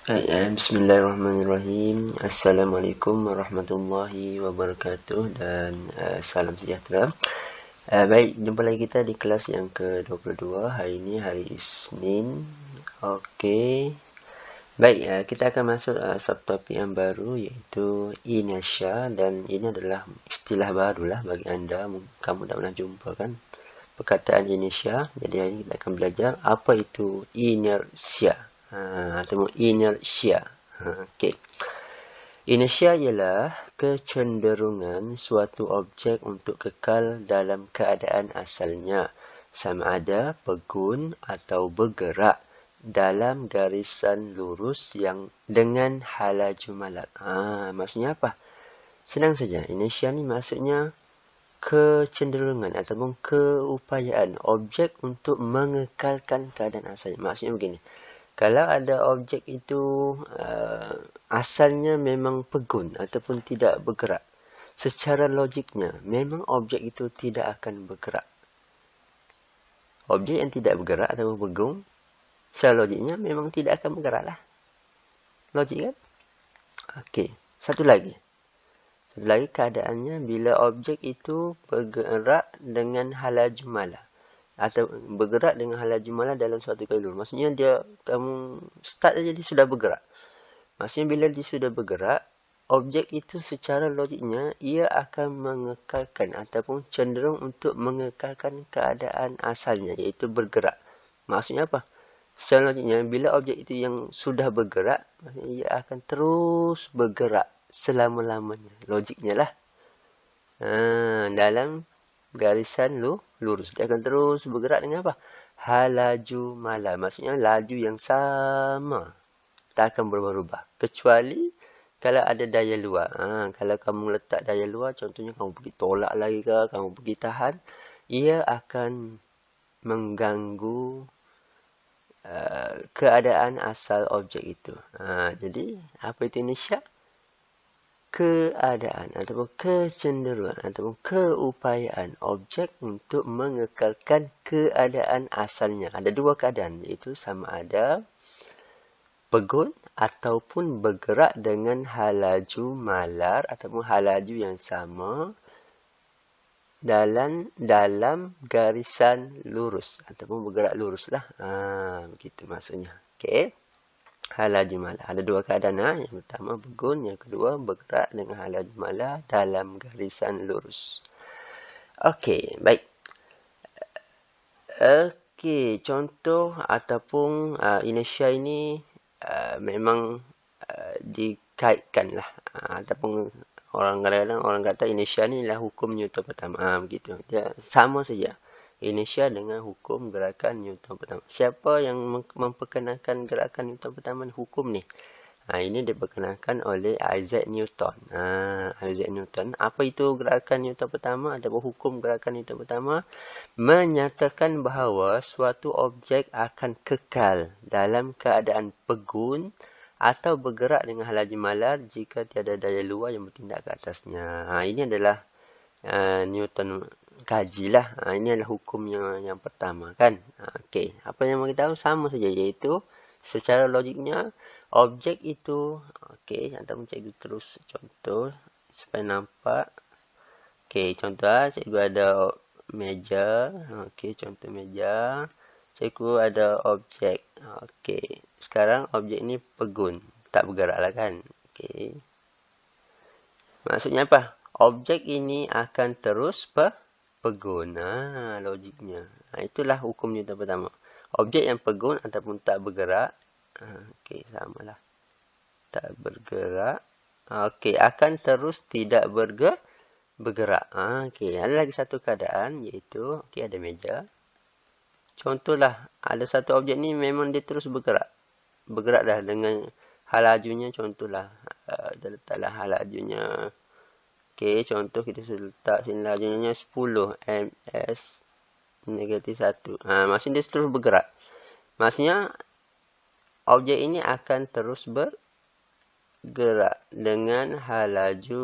Bismillahirrahmanirrahim. Assalamualaikum warahmatullahi wabarakatuh dan salam sejahtera. Baik, jumpa lagi kita di kelas yang ke-22. Hari ini hari Isnin. Okey. Baik, kita akan masuk subtopik yang baru iaitu inertia, dan ini adalah istilah barulah bagi anda. Kamu tak pernah jumpa kan perkataan inertia. Jadi hari ini kita akan belajar apa itu inertia. Atau inertia. Okey. Inertia ialah kecenderungan suatu objek untuk kekal dalam keadaan asalnya, sama ada pegun atau bergerak dalam garisan lurus yang dengan halaju malat. Maksudnya apa? Senang saja. Inertia ni maksudnya kecenderungan ataupun keupayaan objek untuk mengekalkan keadaan asalnya. Maksudnya begini. Kalau ada objek itu asalnya memang pegun ataupun tidak bergerak, secara logiknya memang objek itu tidak akan bergerak. Objek yang tidak bergerak ataupun pegun, secara logiknya memang tidak akan bergerak lah. Logik kan? Okey. Satu lagi keadaannya bila objek itu bergerak dengan halaju malah, atau bergerak dengan halaju malah dalam suatu koridor. Maksudnya kamu start saja dia sudah bergerak. Maksudnya bila dia sudah bergerak, objek itu secara logiknya ia akan mengekalkan ataupun cenderung untuk mengekalkan keadaan asalnya, iaitu bergerak. Maksudnya apa? Secara logiknya bila objek itu yang sudah bergerak, maksudnya ia akan terus bergerak selama-lamanya. Logiknya lah. Dalam garisan lurus. Dia akan terus bergerak dengan apa? Halaju malah. Maksudnya laju yang sama. Tak akan berubah-ubah. Kecuali kalau ada daya luar. Kalau kamu letak daya luar, contohnya kamu pergi tolak lagi ke, kamu pergi tahan, ia akan mengganggu keadaan asal objek itu. Jadi, apa itu inertia? Keadaan ataupun kecenderungan ataupun keupayaan objek untuk mengekalkan keadaan asalnya. Ada dua keadaan, iaitu sama ada pegun ataupun bergerak dengan halaju malar ataupun halaju yang sama dalam garisan lurus ataupun bergerak lurus lah. Begitu maksudnya. Okey. Halaju malah. Ada dua keadaan. Yang pertama pegun, yang kedua bergerak dengan halaju malah dalam garisan lurus. Okey, baik. Okey, contoh ataupun inertia ini memang dikaitkanlah ataupun kadang-kadang orang kata inertia ni adalah hukum Newton pertama. Begitu. Dia sama saja. Inertia dengan hukum gerakan Newton pertama. Siapa yang memperkenalkan gerakan Newton pertama hukum ni? Ini diperkenalkan oleh Isaac Newton. Isaac Newton. Apa itu gerakan Newton pertama ataupun hukum gerakan Newton pertama? Menyatakan bahawa suatu objek akan kekal dalam keadaan pegun atau bergerak dengan halaju malar jika tiada daya luar yang bertindak ke atasnya. Ini adalah Newton kajilah. Ini adalah hukum yang pertama kan. Okey, apa yang kita tahu sama saja, iaitu secara logiknya objek itu, okey, ataupun cikgu terus contoh supaya nampak. Okey, contoh cikgu ada meja. Okey, contoh meja. Cikgu ada objek. Okey, sekarang objek ni pegun, tak bergerak lah kan. Okey, maksudnya apa? Objek ini akan terus pegun. Logiknya. Itulah hukum Newton pertama. Objek yang pegun ataupun tak bergerak. Okey, samalah. Tak bergerak. Okey, akan terus tidak bergerak. Okey, ada lagi satu keadaan, iaitu okey, ada meja. Contohlah, ada satu objek ni memang dia terus bergerak. Bergerak dah dengan halajunya. Contohlah, dia letaklah halajunya. Okey, contoh kita letak sini lajunya 10 ms negatif 1. Maksudnya dia terus bergerak. Maksudnya objek ini akan terus bergerak dengan halaju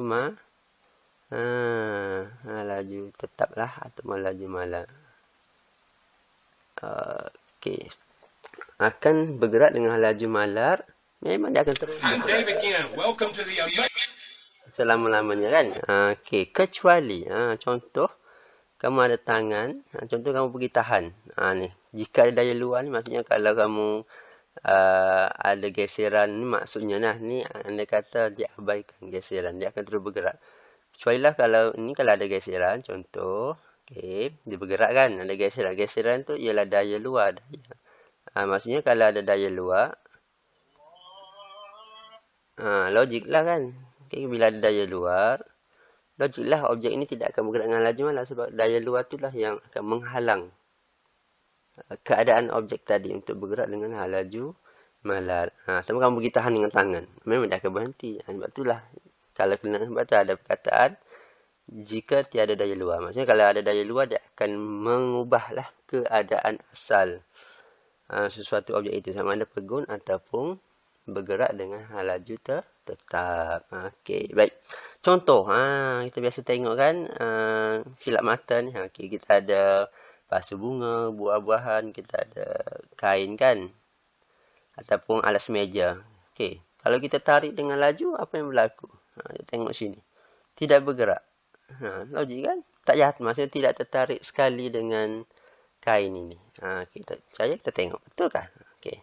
halaju tetaplah atau halaju malah. Okey. Akan bergerak dengan halaju malar memang dia akan terus selama-lamanya kan. Okey, kecuali contoh kamu ada tangan, contoh kamu pergi tahan. Ni, jika ada daya luar ni maksudnya kalau kamu ada geseran ni, maksudnya ni anda kata dia abaikan geseran, dia akan terus bergerak. Kecuali lah kalau ada geseran, contoh, okey, dia bergerak kan, ada geseran. Geseran tu ialah daya luar. Maksudnya kalau ada daya luar, logik lah kan. Okay, bila ada daya luar, logik lah objek ini tidak akan bergerak dengan laju malah, sebab daya luar itulah yang akan menghalang keadaan objek tadi untuk bergerak dengan laju malar. Tapi kamu pergi tahan dengan tangan, memang dia akan berhenti. Sebab itulah kalau kena sebab tu ada perkataan jika tiada daya luar. Maksudnya kalau ada daya luar, dia akan mengubahlah keadaan asal sesuatu objek itu, sama ada pegun ataupun bergerak dengan laju tetap. Okey, baik. Contoh, kita biasa tengok kan silap mata ni. Okey, kita ada pasu bunga, buah-buahan, kita ada kain kan, ataupun alas meja. Okey, kalau kita tarik dengan laju, apa yang berlaku? Kita tengok sini, tidak bergerak. Logik kan? Tak jahat, maksudnya tidak tertarik sekali dengan kain ini. Kita tengok, betul kan? Okey.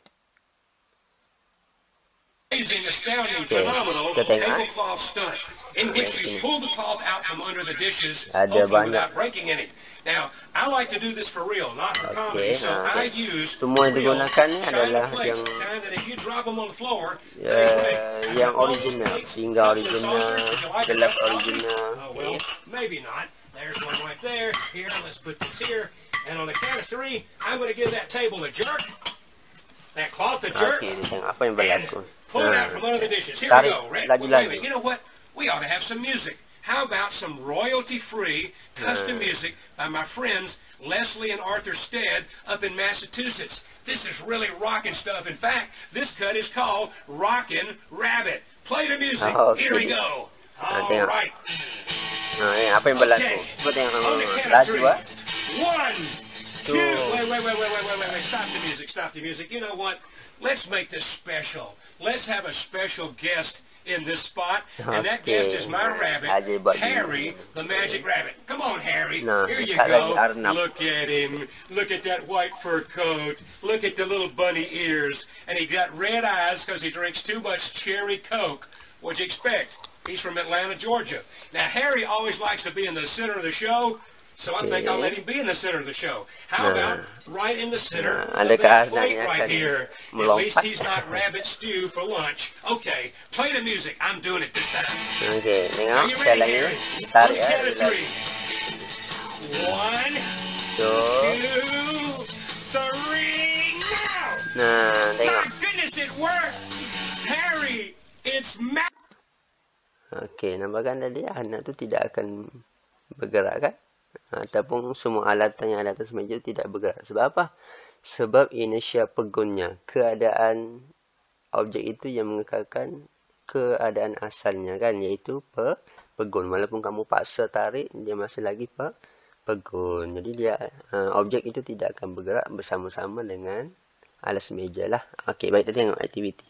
Amazing, astounding, phenomenal tablecloth stunt in which you pull the cloth out from under the dishes, hopefully without breaking any. Now, I like to do this for real, not for comedy, so I use semua yang digunakan ni adalah yang yang original, pinggang original, gelas original. Maybe not. There's one right there. Here, let's put this here. And on the count of 3, I'm going to give that table a jerk. That cloth a jerk. Okay, apa yang berlaku? Pull it out from under the dishes. Here we go. Wait a minute. You know what? We ought to have some music. How about some royalty-free custom music by my friends Leslie and Arthur Stead up in Massachusetts? This is really rockin' stuff. In fact, this cut is called Rockin' Rabbit. Play the music. Here we go. All right. Apa yang berlaku? Cuba tengok laju. 1, 2. Wait. Stop the music. You know what? Let's make this special. Let's have a special guest in this spot, and that guest is my rabbit, Harry, the magic rabbit. Come on, Harry. Here you go. Look at him. Look at that white fur coat. Look at the little bunny ears. And he got red eyes because he drinks too much cherry Coke. What'd you expect? He's from Atlanta, Georgia. Now, Harry always likes to be in the center of the show, so I think I'll let him be in the center of the show. How about right in the center of that plate right here? At least he's not rabbit stew for lunch. Okay, play the music. I'm doing it this time. Okay, are you ready, Harry? On the count of 3. 1, 2, 3, now! My goodness, it worked! Harry, it's Okey, nampakkan tadi anak tu tidak akan bergerak kan? Ataupun semua alatan yang ada atas meja tidak bergerak. Sebab apa? Sebab inersia pegunnya, keadaan objek itu yang mengekalkan keadaan asalnya kan, iaitu pegun. Walaupun kamu paksa tarik, dia masih lagi pegun. Jadi dia objek itu tidak akan bergerak bersama-sama dengan alas meja lah. Okey, baik, kita tengok aktiviti.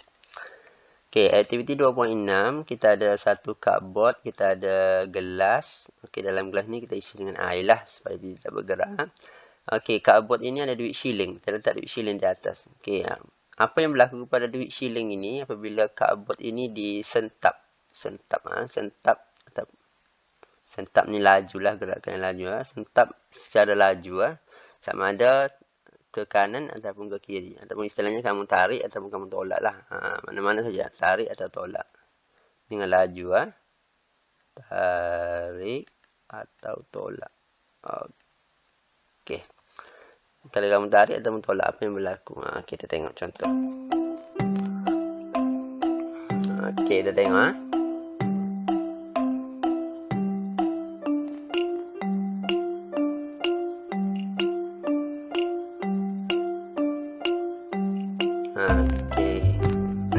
Okey, aktiviti 2.6, kita ada satu cupboard, kita ada gelas. Okey, dalam gelas ni kita isi dengan air lah supaya dia tidak bergerak. Okey, cupboard ini ada duit shilling. Kita letak duit shilling di atas. Okey, apa yang berlaku pada duit shilling ini apabila cupboard ini disentap. Sentap ni laju lah, gerakan yang laju lah. Sentap secara laju lah. Sama ada ke kanan ataupun ke kiri, ataupun istilahnya kamu tarik ataupun kamu tolak lah, mana-mana saja, tarik atau tolak dengan laju tarik atau tolak. Okey, kalau kamu tarik ataupun tolak, apa yang berlaku? Kita tengok contoh. Okey, kita tengok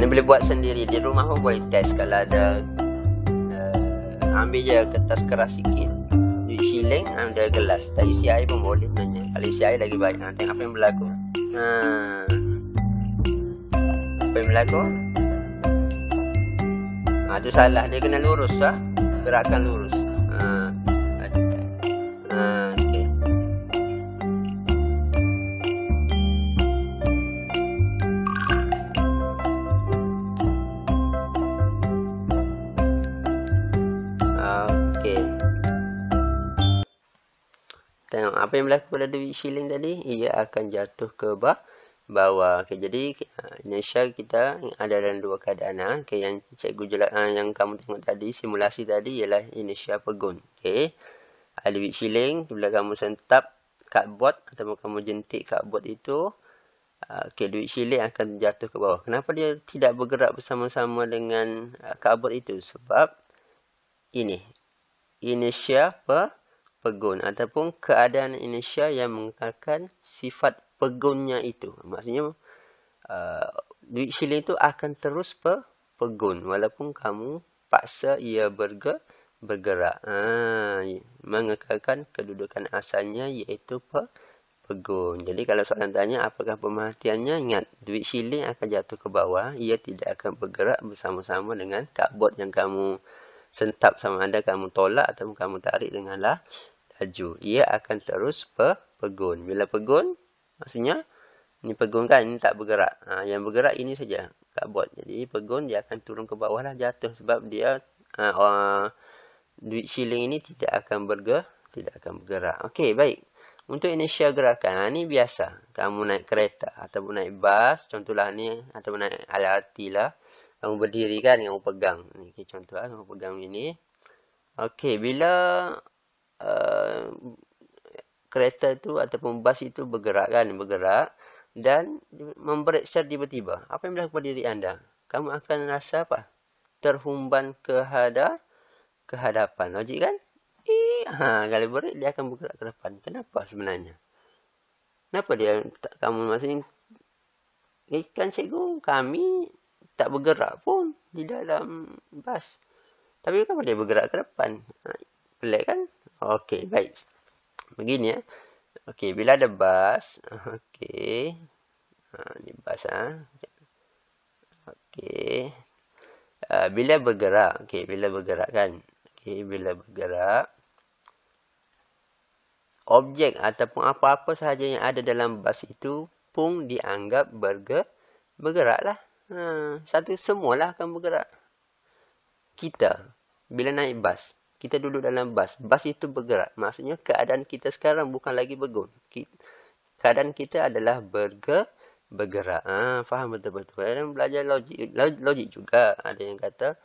Ini boleh buat sendiri di rumah pun boleh test. Kalau ada ambil je kertas keras sikit, duit shilling, ada gelas, tak isi air pun boleh sebenarnya. Kalau isi air lagi baik. Tengok apa yang berlaku. Apa yang berlaku? Itu salah. Dia kena lurus lah. Gerakan lurus. Okey. Okey. Tengok apa yang berlaku pada duit shilling tadi. Ia akan jatuh ke bawah. Okay, jadi initial kita ada dalam dua keadaan. Okay, yang cikgu yang kamu tengok tadi, simulasi tadi ialah initial pegun. Okay, duit shilling bila kamu sentap cardboard ataupun kamu jentik cardboard itu, okay, duit shilling akan jatuh ke bawah. Kenapa dia tidak bergerak bersama-sama dengan cardboard itu? Sebab ini initial pegun ataupun keadaan initial yang mengekalkan sifat pegunnya itu. Maksudnya duit shilling itu akan terus pegun walaupun kamu paksa ia bergerak. Mengekalkan kedudukan asalnya iaitu pegun. Jadi kalau soalan tanya apakah pemerhatiannya, ingat duit shilling akan jatuh ke bawah. Ia tidak akan bergerak bersama-sama dengan cardboard yang kamu sentap, sama ada kamu tolak atau kamu tarik dengan laju. Ia akan terus pegun. Bila pegun, maksudnya ini pegun kan, ini tak bergerak. Yang bergerak ini saja, cardboard. Jadi pegun dia akan turun ke bawah lah, jatuh sebab dia duit shilling ini tidak akan bergerak. Okey, baik. Untuk initial gerakan, ini biasa. Kamu naik kereta ataupun naik bas, contohlah ni, ataupun naik LRT lah. Kamu berdiri kan, kamu pegang. Ni contoh lah, kamu pegang ini. Okey, bila kereta itu ataupun bas itu bergerak dan membrek secara tiba-tiba. Apa yang berlaku pada diri anda? Kamu akan rasa apa? Terhumban ke hadapan. Logik kan? Kalau brek dia akan bergerak ke depan. Kenapa sebenarnya? Kenapa dia kamu maksudnya kan cikgu kami tak bergerak pun di dalam bas. Tapi kenapa dia bergerak ke depan? Pelik kan? Okey, baik. Begini ya. Okey, bila ada bas, okey. Ni bas Okey. Bila bergerak, bila bergerak kan. Bila bergerak, objek ataupun apa-apa sahaja yang ada dalam bas itu pun dianggap bergeraklah. Semualah akan bergerak. Kita bila naik bas, kita duduk dalam bas itu bergerak. Maksudnya keadaan kita sekarang bukan lagi bergun. Keadaan kita adalah bergerak. Faham betul-betul. Dan belajar logik juga. Ada yang kata,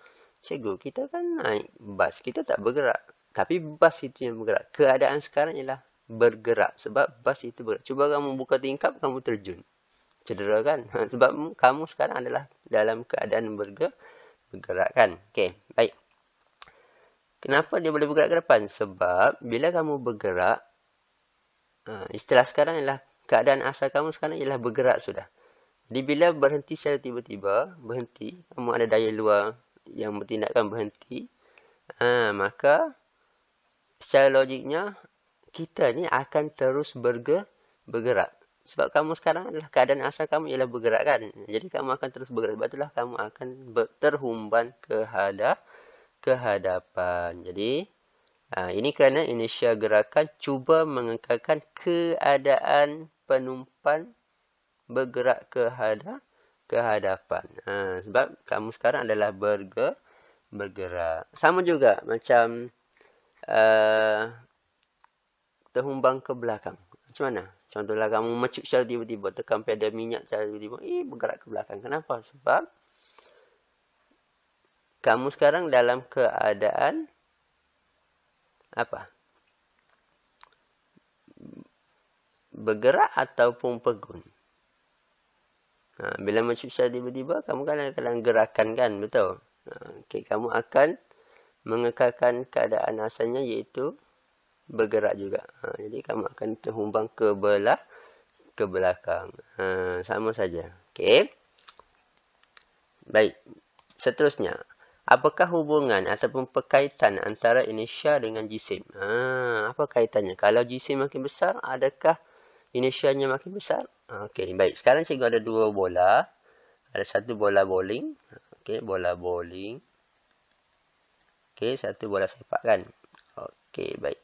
cikgu, kita kan naik bas, kita tak bergerak. Tapi bas itu yang bergerak. Keadaan sekarang ialah bergerak. Sebab bas itu bergerak. Cuba kamu buka tingkap, kamu terjun. Cedera kan? Sebab kamu sekarang adalah dalam keadaan bergerak kan? Okey, baik. Kenapa dia boleh bergerak ke depan? Sebab bila kamu bergerak, istilah sekarang ialah keadaan asal kamu sekarang ialah bergerak sudah. Jadi bila berhenti secara tiba-tiba, kamu ada daya luar yang bertindakkan berhenti, maka secara logiknya kita ni akan terus bergerak. Sebab kamu sekarang adalah keadaan asal kamu ialah bergerak kan. Jadi kamu akan terus bergerak. Sebab itulah kamu akan terhumban ke hadapan. Jadi ini kerana initial gerakan cuba mengekalkan keadaan penumpang bergerak ke hadapan. Sebab kamu sekarang adalah bergerak. Sama juga macam terhumbang ke belakang. Macam mana? Contohlah kamu mecut secara tiba-tiba, tekan pedal minyak secara tiba-tiba, bergerak ke belakang. Kenapa? Sebab kamu sekarang dalam keadaan apa? Bergerak ataupun pegun. Bila mecut secara tiba-tiba, kamu kan dalam gerakan kan, betul? Okay, kamu akan mengekalkan keadaan asalnya iaitu bergerak juga. Jadi kamu akan terhumbang ke belakang. Sama saja. Okey. Baik. Seterusnya, apakah hubungan ataupun perkaitan antara inisial dengan jisim? Apa kaitannya? Kalau jisim makin besar, adakah inisialnya makin besar? Okey, baik. Sekarang cikgu ada dua bola. Ada satu bola bowling. Okey, bola bowling. Okey, satu bola sepak kan. Okey, baik.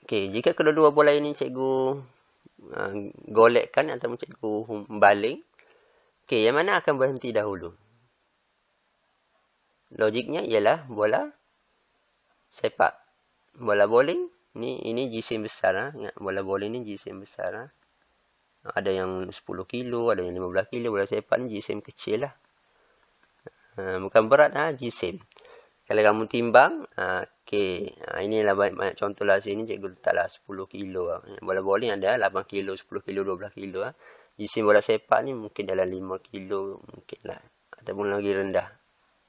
Okey, jika kedua-dua bola ini cikgu golekkan ataupun cikgu baling, okey, yang mana akan berhenti dahulu? Logiknya ialah bola sepak. Bola bowling, ini jisim besar. Ingat, bola bowling ni jisim besar. Ada yang 10 kilo, ada yang 15 kilo. Bola sepak ni jisim kecil lah. Bukan berat, jisim. Kalau kamu timbang, okey. Inilah banyak contoh lah sini. Cikgu letaklah 10 kilo. Bola bowling ada 8 kilo, 10 kilo, 12 kilo. Jisim bola sepak ni mungkin dalam 5 kilo. Mungkin lah. Ataupun lagi rendah.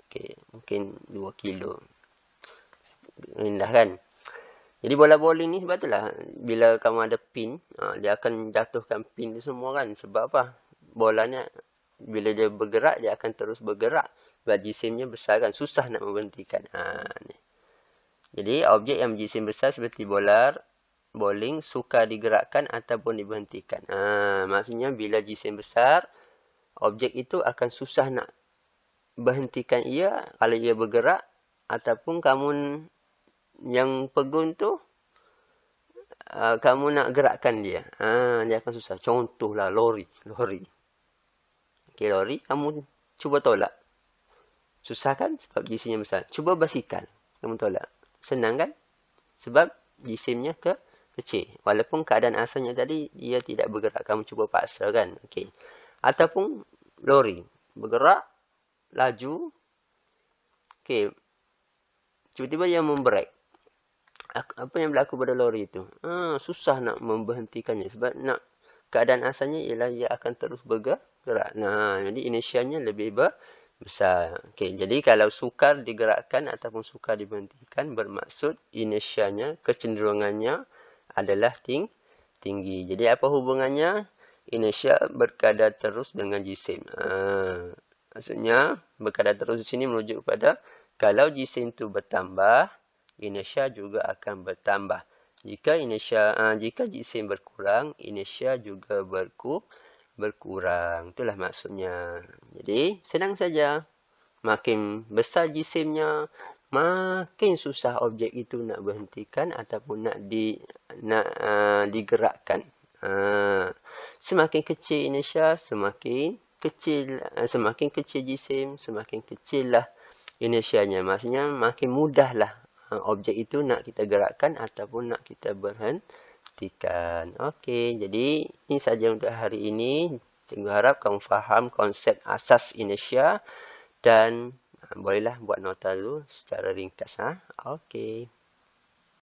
Okey, mungkin 2 kilo. Rendah kan? Jadi bola bowling ni sebab itulah. Bila kamu ada pin, dia akan jatuhkan pin tu semua kan. Sebab apa? Bolanya, bila dia bergerak, dia akan terus bergerak. Sebab jisimnya besar kan. Susah nak memberhentikan. Ni. Jadi, objek yang berjisim besar seperti bola bowling sukar digerakkan ataupun diberhentikan. Maksudnya, bila jisim besar, objek itu akan susah nak berhentikan ia kalau ia bergerak. Ataupun kamu yang pegun tu, kamu nak gerakkan dia. Dia akan susah. Contohlah lori. Okey, lori, kamu cuba tolak. Susah kan? Sebab jisimnya besar. Cuba basikal. Kamu tolak. Senang kan? Sebab jisimnya kecil. Walaupun keadaan asalnya tadi, dia tidak bergerak. Kamu cuba paksa kan? Okey. Ataupun lori. Bergerak. Laju. Okey. Tiba-tiba dia membrake. Apa yang berlaku pada lori itu? Susah nak memberhentikannya. Sebab keadaan asalnya ialah ia akan terus bergerak. Jadi inersianya lebih besar. Okay, jadi kalau sukar digerakkan ataupun sukar diberhentikan, bermaksud inersianya, kecenderungannya adalah tinggi. Jadi apa hubungannya? Inersia berkadar terus dengan jisim. Maksudnya berkadar terus di sini merujuk kepada kalau jisim itu bertambah, inersia juga akan bertambah. Jika jisim berkurang, inersia juga berkurang. Itulah maksudnya. Jadi, senang saja. Makin besar jisimnya, makin susah objek itu nak berhentikan ataupun nak digerakkan. Semakin kecil inersia, semakin kecil jisim, semakin kecillah inersianya. Maksudnya makin mudahlah objek itu nak kita gerakkan ataupun nak kita berhentikan. Okey, jadi ini saja untuk hari ini. Cikgu harap kamu faham konsep asas inersia dan bolehlah buat nota dulu secara ringkas. Okey.